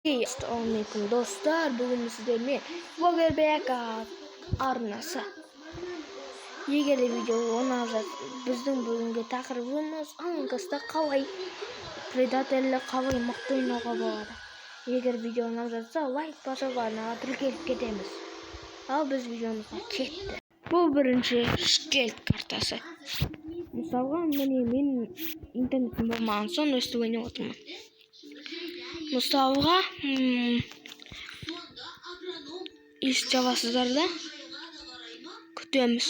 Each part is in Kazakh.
Assalamualaikum dostlar. Bugün sizlerle Vlogger BK arnası. Егер видео ұнап жатса, біздің бүгінгі тақырыбымыз Among-Us'та қалай предательді қалай мықты ойнауға болады. Егер видео ұнап жатса, лайк басып арнаға тіркеліп кетеміз. Ал біз видеомызға кетті. Бұл бірінші шкелт картасы. Мысалға, міне мен интернетім болмаған соң өстіп ойнап отырмын. Мысалға, еш жабасыздар да күтеміз.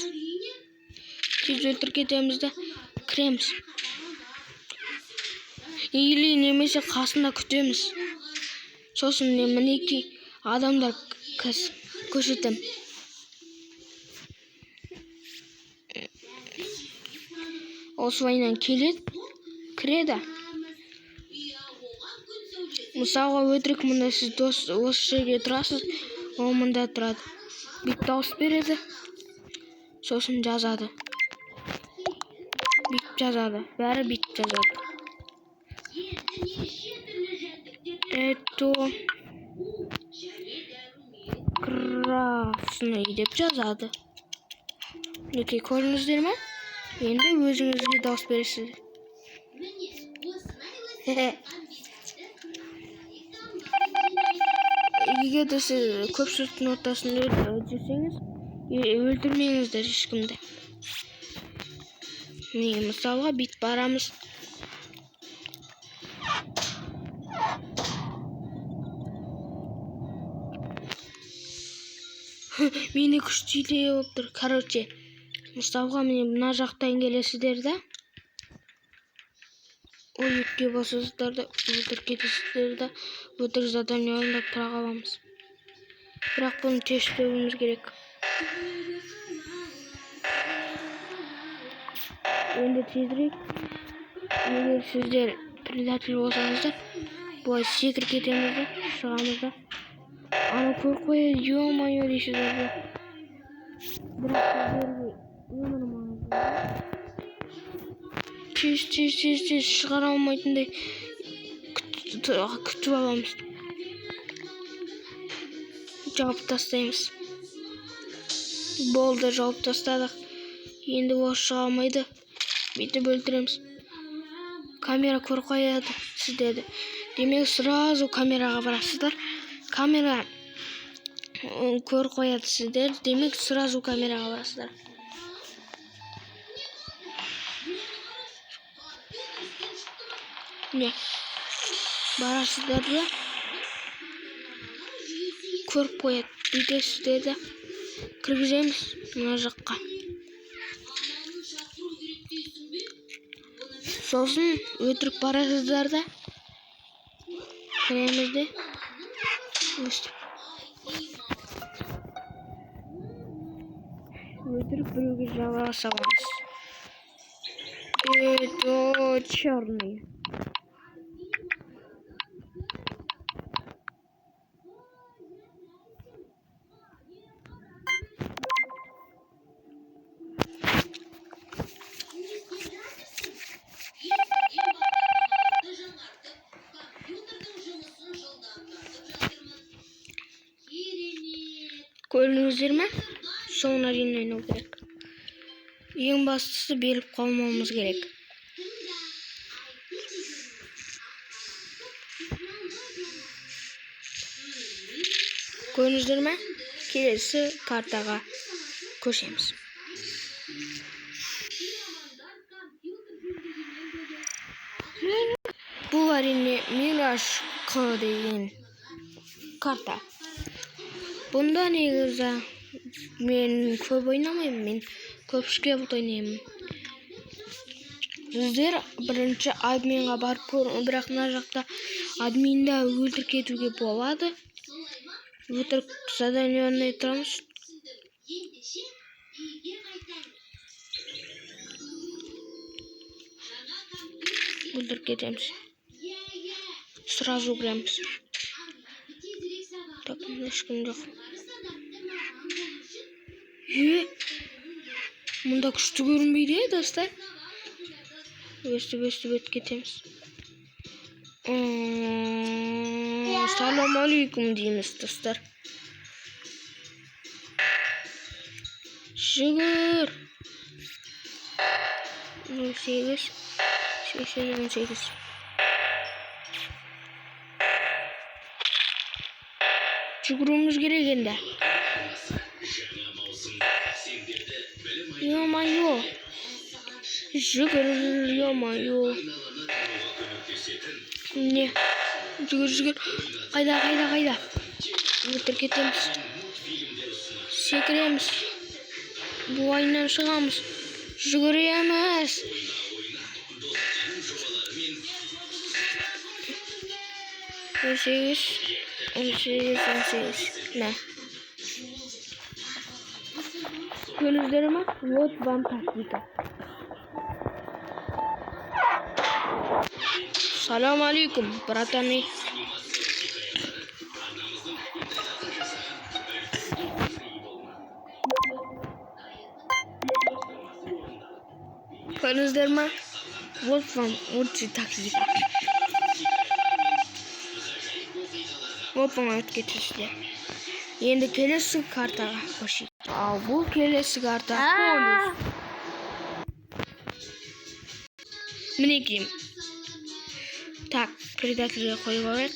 Тез өлтіріп кетеміз да кіреміз. Или немесе қасында күтеміз. Сосын мінекей адамдар көрсетем. Осылайынан келеді, кіреді. Мысалға өтірік мұнда сіз осы жерге тұрасыз, ол мұнда тұрады. Бүйтіп дауыс береді, сосын жазады. Бүйтіп жазады, бәрі бүйтіп жазады. Это красный деп жазады. Мінекей көрдіңіздер ме? Енді өзіңізге дауыс бересіз. Егер де сіз көпшіліктің ортасында жүрсеңіз, өлтірмеңіздер ешкімді. Міне, мысалға бүйтіп барамыз. Мені күштейлей болып тұр. Короче, мысалға міне мына жақтан келесіздер да. Ойықке басасыздар да, өлтіріп кетесіздер да, өтірік задание орындап тұра қаламыз. Бірақ бұны тестеуіміз керек. Енді тезірек, егер сіздер предатель болсаңыздар, бұлай секіріп кетеміз да, шығамыз да. Ана көріп қояды, ё-моё дейсіздер де. Бірақ сіздерге өмір маңызды. Тез шығара алмайтындай күтіп аламыз. Жауып тастаймыз. Болды, жауып тастадық. Енді ол шыға алмайды. Бүйтіп өлтіреміз. Камера көріп қояды сіздерді. Демек, сразу камераға барасыздар. Камера көріп қояды сіздерді. Демек, сразу камераға барасыздар. Не, барасыздар да көріп қояды. Бүйтесіздерді кіргіземіз мына жаққа. Сосын өтірік барасыздар да кіреміз де өстіп. Өтірік біреуге жала саламыз. Это черный. Көрдіңіздер ме? Соңына дейін ойнау керек. Ең бастысы беріп қалмауымыз керек. Көрдіңіздер ме? Келесі картаға көшеміз. Бұл әрине Мираж Q деген карта. Бұнда негізі мен көп ойнамаймын, мен көп шкелт ойнаймын. Сіздер бірінші админға барып көріңіз, бірақ мына жақта админді өлтіріп кетуге болады. Өтірік задание орындай тұрамыз. Өлтіріп кетеміз. Сразу кіреміз. Так, ешкім жоқ. Мұнда күшті көрінбейді, достар. Өстіп өтіп кетеміз. Assalomu alaykum deymiz do'stlar. Sugar 18 18. Çukurumuz gerek endi. Yaman yo. Sugar yaman yo. Ne? Sugar. Kayda. Götür ketemiz. Sekiremiz. Bu ayından çıkamız. Sugar yemez. On sekiz. Ne? Gözlerime not van taklidi. Salam alaikum, bratani. Gözlerime not van taklidi. Hoppa geçişti. Endi kelesi kartaga qo'shing. Bu kelesi karta bonus. Minekiyim. Tak, predatorga qo'yib qo'yaylik.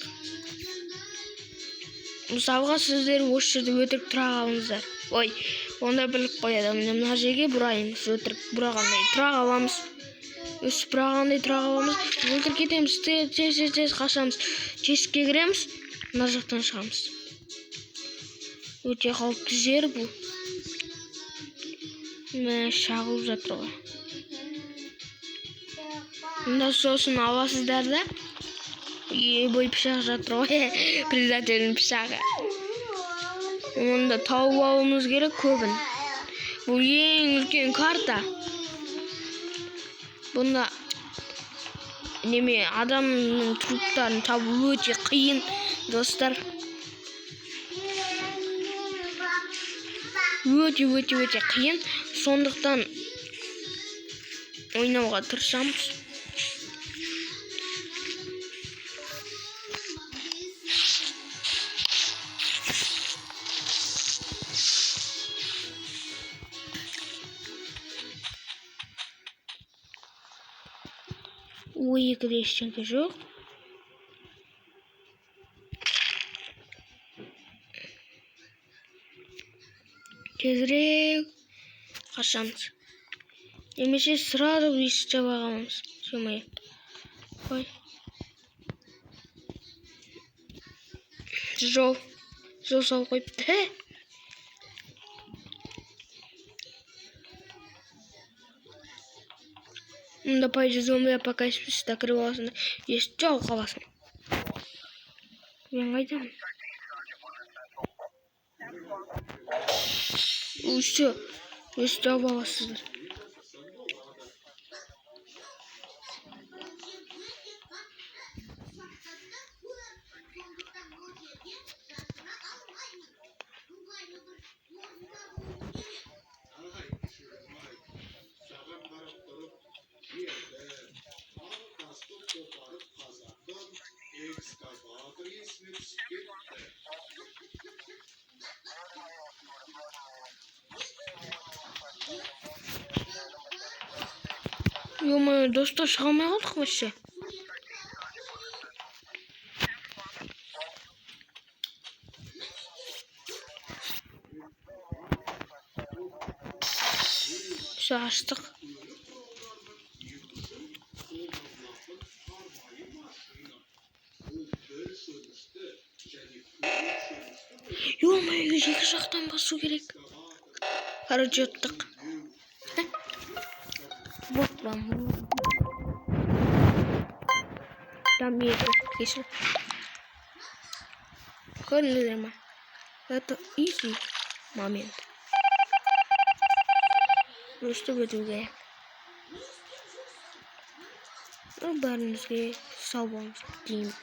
Musobaqo sizlar o'sha yerda o'tirib tura olingizlar. Voy, onda bilib qo'yadi. Mana yerga buraymiz, o'tirib bura qolmay tura olamiz. O'sib burag'anday tura olamiz. O'tirib ketamiz, tez qaçamiz. Tezga kiramiz. Narjoqdan chiqamiz. O'ta xavfli yer bu. Men shag'ul uzatib. Bundan so'sini olasizlar-da. Bo'y pishaq жатыр. Predatorning pishag'i. Unda tavbamiz kerak ko'pin. Bu eng ulkan karta. Bunda nima odamning truplarini topib o'ta qiyin do'stlar. O'ta qiyin. So'nduktan o'ynashga tirishamiz. Uyga hech yo'q. Tezroq qaçamiz. Demişe sırada bu iş cevabımız. Şöyle. Koy. Жол салып қойыпты. Мында пайда зомбия пока спишта кіріп аласың. Еш жау қаласың. Мен қайдамын? Все. Еш жау аласыздар. Ё-моё, достар шыға алмай қалдық вообще. Все, аштық. Ё-моё, екі жақтан басу керек. Короче, ұттық. Вот вам. Там есть кисло. Көрдіңіздер. Это easy момент. Просто өту керек. Бәріңізге сау болыңыз деймін.